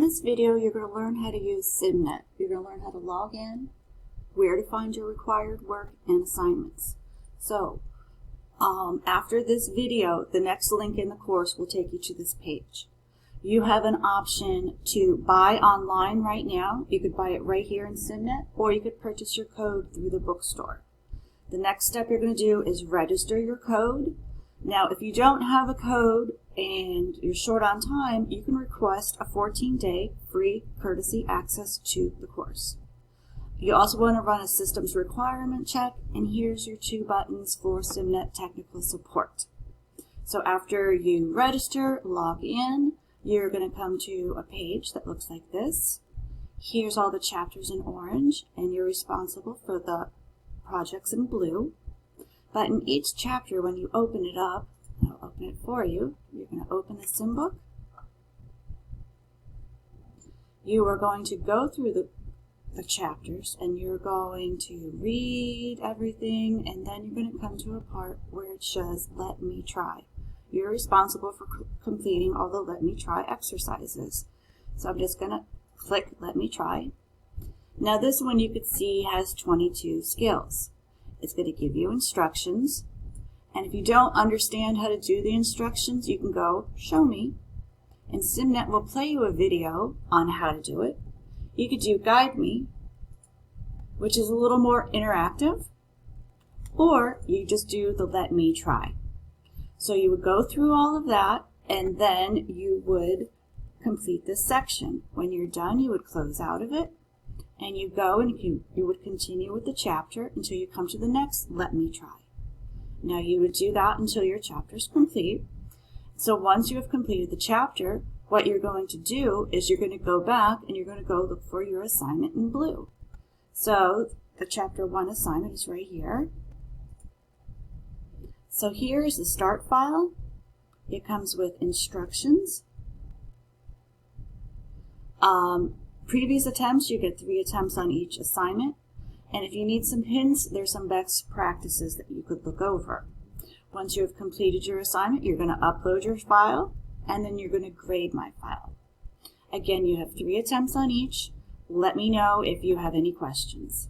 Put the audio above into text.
this video, you're going to learn how to use SimNet. You're going to learn how to log in, where to find your required work and assignments. So, after this video, the next link in the course will take you to this page. You have an option to buy online right now. You could buy it right here in SimNet, or you could purchase your code through the bookstore. The next step you're going to do is register your code. Now, if you don't have a code and you're short on time, you can request a 14-day free courtesy access to the course. You also want to run a systems requirement check, and here's your 2 buttons for SimNet technical support. So after you register, log in, you're going to come to a page that looks like this. Here's all the chapters in orange, and you're responsible for the projects in blue. But in each chapter, when you open it up, I'll open it for you. You're going to open the Sim book. You are going to go through the chapters, and you're going to read everything, and then you're going to come to a part where it says, Let Me Try. You're responsible for completing all the Let Me Try exercises. So I'm just going to click Let Me Try. Now this one you could see has 22 skills. It's going to give you instructions, and if you don't understand how to do the instructions, you can go show me, and SimNet will play you a video on how to do it. You could do guide me, which is a little more interactive, or you just do the let me try. So you would go through all of that, and then you would complete this section. When you're done, you would close out of it, and you go and you would continue with the chapter until you come to the next let me try. Now you would do that until your chapter is complete. So once you have completed the chapter, what you're going to do is you're going to go back and you're going to go look for your assignment in blue. So the chapter 1 assignment is right here. So here is the start file. It comes with instructions. Previous attempts, you get 3 attempts on each assignment. And if you need some hints, there's some best practices that you could look over. Once you have completed your assignment, you're going to upload your file, and then you're going to grade my file. Again, you have 3 attempts on each. Let me know if you have any questions.